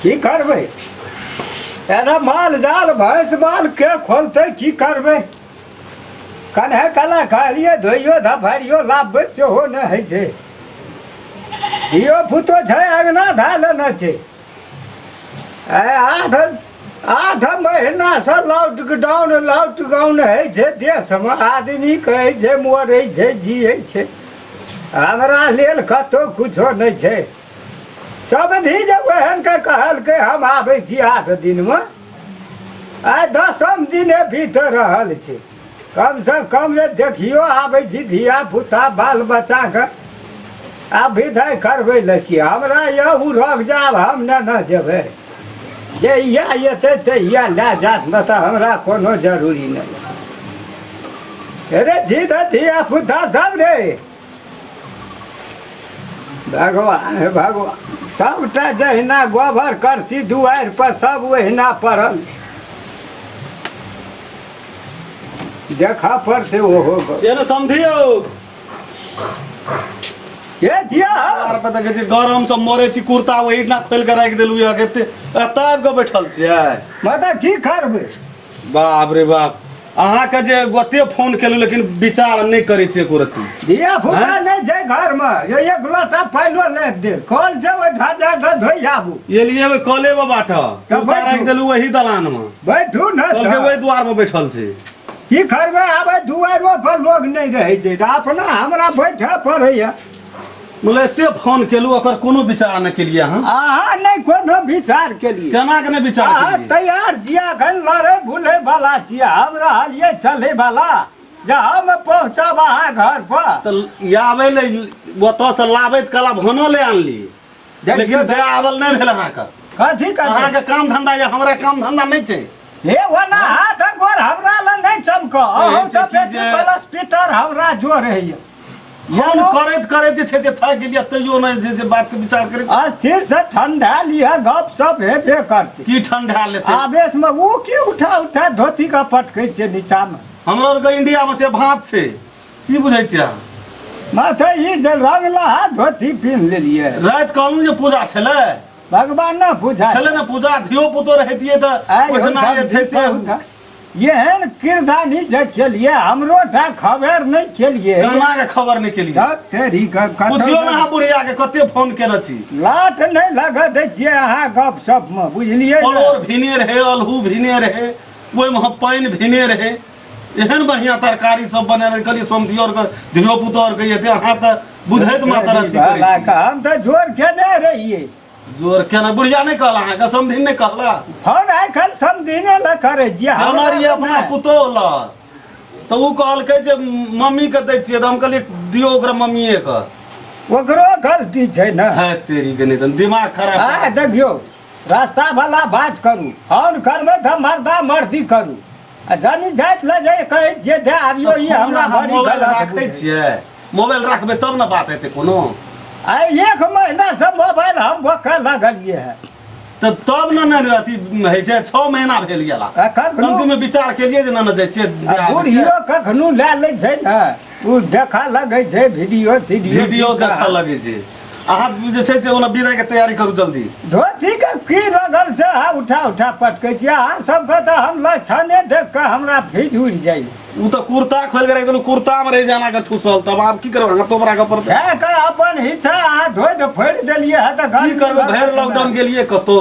की करबै एना माल जाल भैंस माल के खोलते की करबै कन्हे कला कहलिए धोइयो धफारियो लाभबै सेहो नहि होइ छै धियो पुतो छै अङ्गना धाले न छै आठ महीना से लॉकडाउन होइ छै देशमे आदमी कहै छै मरै छै जियै छै हमरा लेल कतहु कुछो नहि छै सबधी जब एहन के कहलकै हम आबै छी 8 दिनमे आइ 10म दिने भीतर रहल छै कम से कम जे देखियो आबै छी धिया पुता बाल बच्चाके आ विदाइ करबै लए हमरा यह उड़क जाब हम न जेबै जे इएह अयतै तऽ इएह लए जात न तऽ हमरा कोनो जरूरी नहि रे सीधा धिया पुता सब रे भगवान हे भगवान सबटा जहिना गोबर करसी दुआरि पर सब ओहिना पड़ल छै देखा पड़तै ओहो समझियौ गरम से मरे छी कुर्ता वही ना खोल के राखि देलू एतऽ आबि कऽ बैठल छियै मतलब की करबै बाप रे बाप अहाँके जे ओते फोन केलू लेकिन विचार नहीं करे छियै कुरती धिया पुता नहीं छै घरमे एक लोटा पाइलो लाइक दे कल से ओठा जाके धोइ आबू एलिए ओइ कले में बाट कुर्ता राखि देलू वही दलान में बैठू न कल के वही द्वार में बैठल छै की करबै आबे दुआरो पर लोग नहीं रहै छै तऽ अपना हमरा बैठे पड़ैया बोले एते फोन केलू ओकर कोनो विचार न केलिए अहाँ नहीं कोनो विचार केलिए केना के नहीं विचार केलिए तैयार जिया गन लड़े भूले वाला छिया हम रहलिए चले वाला जे हम पहुंचब अहाँ घर पर तऽ आबै ले ओतऽ से लाबैत कला भनो ले आनली लेकिन दया आवल नहीं भेल अहाँके कथी कर अहाँके काम धंधा या हमरा काम धंधा नहीं छै हे ओना हाथ गोर हमरा ल नहीं चमक अहू सब बेसी प्लस पीटर हमरा जो रहैया फोन करैत करैत जे छै से थक गेलिए तैयो नहीं जे बात के विचार करैत अस्थिर से ठंडा लिया गप सब हेबे करते की ठंडा लेते आवेश में वो की उठा धोती का पटकै छै नीचा में हमरा और के इंडिया में से भात छै की बुझै छियै माथे ई जे रंगला धोती पिन्ह लेलिए रात कहलू जे पूजा छलै भगवान न पूजा छलै न पूजा धियो पुतो रहतिए तऽ ओठना जे छै से एहन किरदानी जे केलिए हमरो टा खबर नहीं केलिए गाना के खबर नहीं केलिए तेरी पूछियो न अहाँ बुढ़िया के कते फोन केने छी लाट नहीं लग दै छियै अहाँ गप सप में बुझलिए पलोर भिने रहे अलहू भिने रहे ओइ में पानि भिने रहे एहन बढ़िया तरकारी सब बने रहे कहलिए समझियो और धियो पुतो और कहिए अहाँ त बुझैत मातर अथी करै हम त जोर केने रहिए जोर केना बुढ़िया नहीं कहला अहाँ समधिन नहीं कहला फोन आइखन समधिने ल करे जिया हमर अपना पुतो ल तो उ कहलकै जे मम्मी के दै छियै त हम कहलिए दियो ओकरा मम्मीए के ओकरो गलती छै न है तेरी के नहीं त दिमाग खराब आ देखियो रास्ता वाला बात करू फोन करबै त मर्दा मर्दी करू आ जानी जाइत ल जाय कहै जे दे आबियो ई हमरा बड़ी मोबाइल राखै छियै मोबाइल राखबै तब न बात हेतै कोनो आई 1 महीना से मोबाइल हम बका लगलिए है तब न अथी है छै 6 महीना भेल गेला कम में विचार केलिए जे न जाय छै बुढ़ियो कखनो ले ले छै न उ देखा लगै छै वीडियो देखा लगै छै अहाँ जे छै से ओना विदाई के तैयारी करू जल्दी धोती के की लगल छै उठा पटकै छी अहाँ सबके तऽ हम लक्षणे देख के हमरा भीज उड़ि जाइ उ तऽ कुर्ता खोल के राख देलू कुर्ता में रह जाना के ठुसल तब आप की करब हाथ तोबरा के पड़त है के अपन हिस्सा अहाँ धोइ दे फोड़ देलिए है त की करब भैर लॉकडाउन गेलिए कतो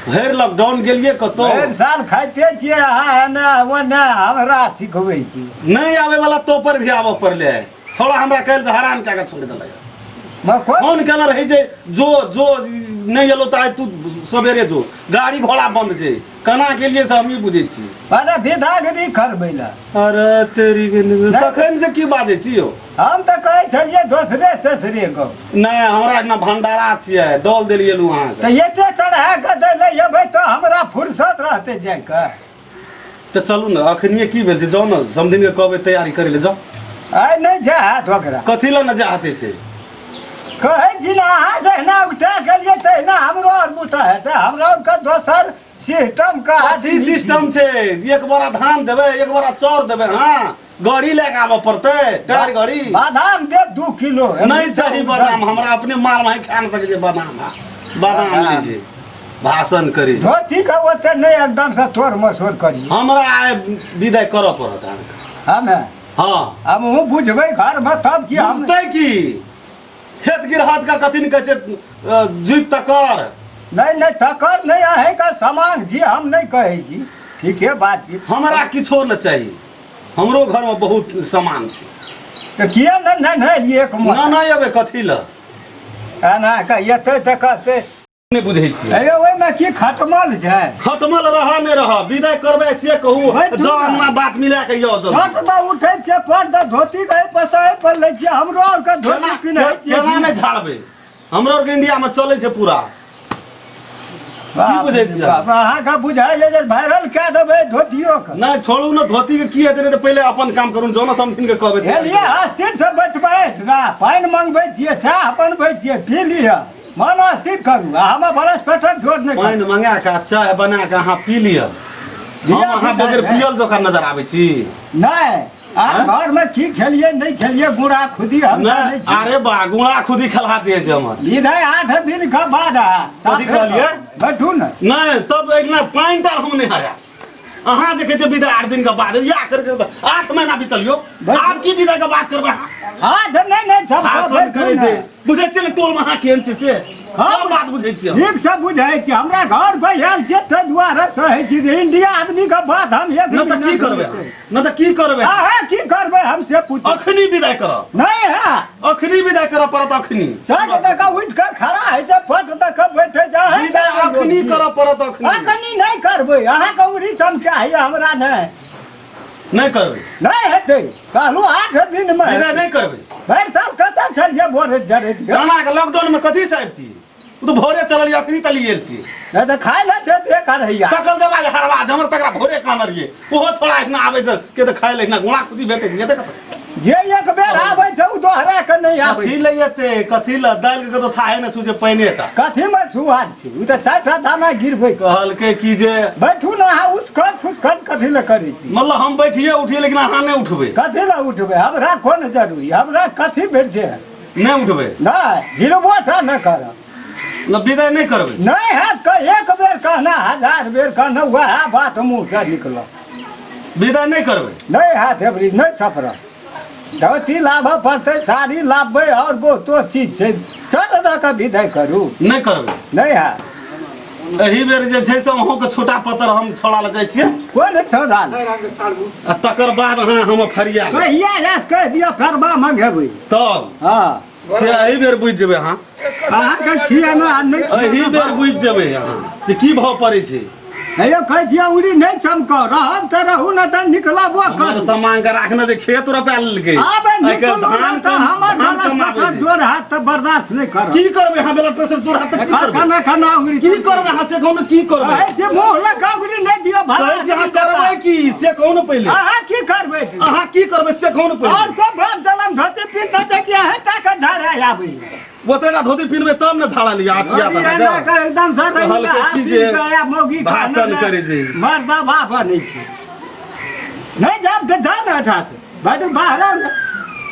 भैर लॉकडाउन गेलिए कतो भैर साल खाइते छियै अहाँ एना ओना हमरा सिखबै छी नहीं आवे वाला तो पर भी आबो पड़ले छोड़ा हमरा कहल से हैरान क्या के छोड़ देला फोन केना रही जे जो नहीं एलो त तू सवेरे जो गाड़ी घोड़ा बंद छै केना के लिए से हम ही बुझै छी अरे विदागरी करबै ला अरे तेरी के तखन से की बाजै छी यौ हम त कहै छलिए दोसरे तेसरे गो नहीं हमरा न भंडारा छियै दल देलिए लू अहाँ त एते चढ़ा के दै ले एबै त हमरा फुर्सत रहते जाय के त चलू न अखनिए की भेल छै जाउ न समदिन के कहबै तैयारी करै ले जाउ आइ नहीं जा हाथ ओकरा कथि ल न जाते से कहै छी न अहाँ जहिना उठा गेलिए तहिना हमरो और बुता हेतै हमरा और के दोसर सिस्टम का अथी सिस्टम छै एक बोरा धान देबै एक बोरा चाउर देबै हां गाड़ी लेके आबऽ पड़तै टायर गाड़ी बादाम दे 2 किलो नहीं चाहिए बादाम हमरा अपने माल में खा न सकै छै बादाम लै छै भाषण करी धोती का ओते नहीं एकदम से तोड़ मसोड़ करी हमरा आइ विदाई करऽ पड़त अहाँके। हमें हाँ हम हूँ बुझबै घर में तब कि हम बुझतै की खेत गिरहत का कथी न कहै छै जुइत तकर नहीं तकर नहीं आहे का सामान जी हम नहीं कहे जी ठीक है बात जी हमरा किछो न चाही हमरो घर में बहुत सामान छै तो किया नहीं एक ना नहीं अबे कथी ल ना कहते तो कहते नहीं बुझै छियै अरे ओहि में की खटमल छै खटमल रह नहीं रह विदाई करबै से कहू भाई, तू जौ ना। हमरा बात मिला के यो जल्दी। छठ में उठे छे पर द धोती के पसाए पर ले छे हमरो और के धोती पिन्है केना नहीं झाड़बै हमरो और के इंडिया में चलै छै पूरा की बुझै छियै? अहाँ का बुझाइ जे वायरल कए देबै धोतियो के नहीं छोड़ू ना धोती के की हेतै नहीं तो पहले अपन काम करू जो ना समथिन के कहबै एलिए अस्थिर से बैठबै ना पानि मंगबै छियै चाह बनबै छियै पी लिअ मन अस्थिर करू हम बरस पेटर छोड़ नहीं पानि मंगा के चाय बना के अहाँ पी लिअ हम अहाँ बगैर पियल जोका नजर आबै छी नहीं आ घर में की खेलिए नहीं खेलिए गुड़ा खुदी हम नहीं अरे बा गुणा खुदी खलहा दिए छै हमर इधर 8 दिन का बाद कथी कहलियै? बैठू न नहीं तब एक ना पानि टाल हम नहीं हरा अहाँ देखे छै विदा 8 दिन के बाद या करके 8 महीना बीतल यो आब की विदा के बात करबै हाथ नहीं सब भाषण करे छै बुझै छियै टोल में अहाँ केहन छै से सब बात बुझै छियै हम। ठीक से बुझाइ छी हमरा घर पर आयल छै ताहि दुआरे सहै छी जे इंडिया आदमी के बात हम एक न तऽ की करबै न तऽ की करबै अहाँ की करबै हमसे पूछ अखनी विदाई करब नहीं है अखनी विदाई करब पड़त अखनी सट तक उठ के खड़ा है छै फट तक बैठे जा है विदाई अखनी करब पड़त अखनी अखनी नहीं करबै अहाँ के उड़ी चमका है हमरा नहीं नहीं करबै नहीं हेतै कहलू 8 दिन में विदाई नहीं करबै भरि साल कतऽ छलिए बोरे जरे गाना के लॉकडाउन में कथी से आबती तो भोरे चलल या अखनी तली गेल छी नहीं तो खाए ले दे करैया सकल देवा जे हरवाज हमर तकरा भोरे कानर ये ओहो छोड़ा इतना आबै छै के त खाय ले इतना गुणा खुदी भेटै छै देख जे एक बेर आबै छै उ दोहरा के नहीं आबै कथी ले एते कथी ल दाल के तो थाहे न छुछे पानिटा कथी में सुहाद छै उ त 4टा दाना गिरबै कहलकै की जे बैठू ना अहाँ उसकट फुसकट कथी ले करै छी मतलब हम बैठिए उठिए लेकिन अहाँ नहीं उठबै कथी ले उठबै हमरा कोन जरूरी हमरा कथी भेल छै नहीं उठबै नहीं गिरबोटा न कर न विदाई नहीं करबै नहीं है एक बेर कहना 1000 बेर कहना वह बात मुंह से निकल विदाई नहीं करबै नहीं हाथ एबरी नहीं सफर धोती लाभ पड़ते साड़ी लाभबै और बहुतो चीज छै चट दऽ के विदाई करू नहीं करबै नहीं है एही बेर जे छै से अहूँ के छोटा पत्थर हम छोड़ा ले जाइ छियै कोन छोड़ा आ तकर बाद अहाँ हम फरिया लेब। कहिया याद कह दिया फरबा मंगेबै तब हाँ से एही बेर बुझि जेबै अहाँ अहाँके खियाना आ नहि एही बेर बुझि जेबै अहाँ जे की भाव पड़ै छै हेयो कहै छियै उड़ी नहि चमकौ रहब तऽ रहू न तऽ निकलबो हमर करू सामान के राखने जे खेत रोपा लेलकै आबे आइ काल्हि निकलू धान तऽ हमर धान बरस कमाबै पत्थर छै जोर हाथ तऽ बर्दाश्त नहि करब की करबै अहाँ ब्लड प्रेशर तोड़ हाथ की करबै खाना खाना उड़ी की करबै अहाँ से कहू ने की करबै कहै छै मुँह लगा उड़ी नहि दियो कहै छी अहाँ करबै की से कहू ने पहिले अहाँ की करबै अहाँ की करबै से कहू ने और पहिले के बाप जलम धोती पीन छै कि हटा के झाड़ा आबै ओतेटा धोती पिनबै तब ने झाड़ा लिया या एकदम से कहलकै की जे भाषण करै छै मर्दा बाप नहीं छै नहीं जाब तऽ जा ने हटा से बड बाहर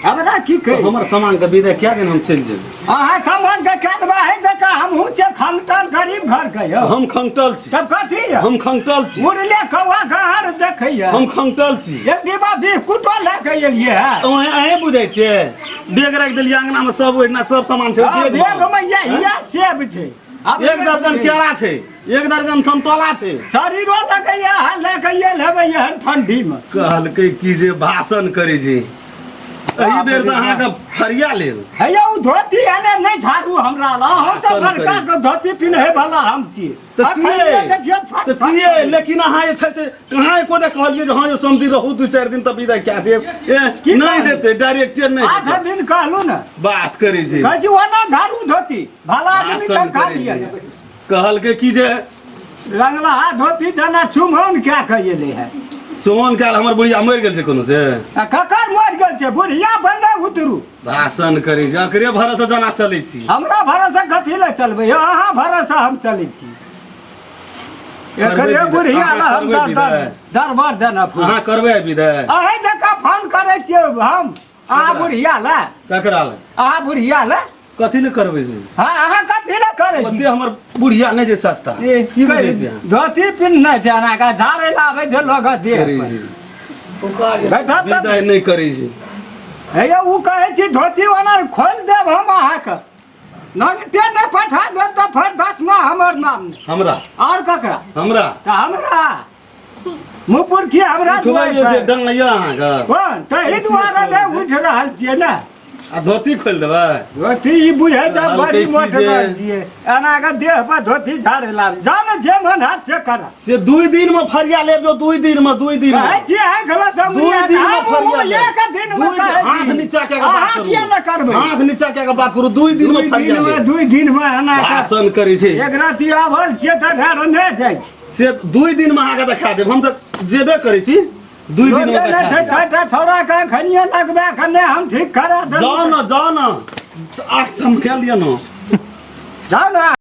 हमरा की कही हमर सामान के विदाई क्या दिन हम चलि जेबै अहाँ सामान के कदबा है जका हमहू छै खंगटल गरीब घर के यौ हम खंगटल छी तब कथी यौ हम खंगटल छी उड़ले कौआ घर देखैया हम खंगटल छी एक डिब्बा भी कुटो ले के एलिए है अहें बुझै छियै बेग राखि देलियै अंगना में सब ओहिना सब सामान छै बेग में ये सेब छै अब एक दर्जन केरा छै एक दर्जन संतोला छै शरीरो लगैया लेके लेबै एहन ठंडी में कहलकै की जे भाषण करै छै एही बेर तऽ अहाँके फरिया लेल हैया उ धोती एने नहीं झाड़ू हमरा ला हम सब बड़का के धोती पिन्हे वाला हम छी तऽ छियै लेकिन अहाँ जे छै से कहाँ एको दे कहलियै जे हाँ जो समझी रहू 2-4 दिन तऽ विदाई कए देब की नहीं हेतै डायरेक्टे नहीं 8 दिन कहलू ने बात करै छै कहै छी ओना झाड़ू धोती भला आदमी भाषण तक खा करै दिया छै कहलकै की जे रंगला धोती जना चुमौन क्या कहिए है चोमन काल हमर बुढ़िया मरि गेल छै कोनो से आ ककर मर गेल छै बुढ़िया बने उतरू भाषण करै छै एकरे भरोसे जना चलै छी हमरा भरोसा कथी ले चलबै यौ अहाँ भरोसा हम चलै छी एकरे बुढ़िया ला हम दरबार देना फोन अहाँ करबै विदाई अहे जका फोन करै छियै हम अहाँ बुढ़िया ला ककरा लग अहाँ बुढ़िया ला कथी ले करबै से हाँ अहाँ कथी लए करै ओते छी हमर बुढ़िया नहि जे सस्ता ए, की बुझै छी अहाँ? धोती पिन्हने छै अना का झाड़े लाबै छै लोग देह करै पर। छी बैठा तब विदाई नहि करै छी हे उ कहै छी धोती वाला खोल देब हम अहाँके नगटे ने पठा देब तऽ फेर 10वां हमर नाम नहीं। हमरा और ककरा हमरा तऽ हमरा मुपुर की हमरा उठबै जे से डंग यऽ अहाँके कोन तऽ ई दुआरे नहि उठि रहल छियै ने आ धोती खोलि देबै धोती ई बुझै छै कहलकै बड़ी कि मोट जे- छियै एना के देह पर धोती झाड़े लाबै जाने जे मन हाथ से कर से 2 दिन में फरिया लेब जो 2 दिन में 2 दिन कहै में छियै आइ गला सब 2 दिन में फरिया लेब। एक दिन में 2 दिन कहै हाथ छी। नीचा कए के अहाँ बात किया करू न करबै हाथ नीचा कए के बात करू 2 दिन में फरिया लेब 2 दिन में एना के भाषण करै छै एक राति आवल छियै तऽ ढारने जाइ छै से 2 दिन में अहाँके देखा देब हम तऽ जेबे करै छी 2 दिन में लोगे देखा छै देब छटा छौड़ा के खनिया लगबे खने हम ठीक करा देब जाओ न 8 ठम कए लिअ न जाओ ना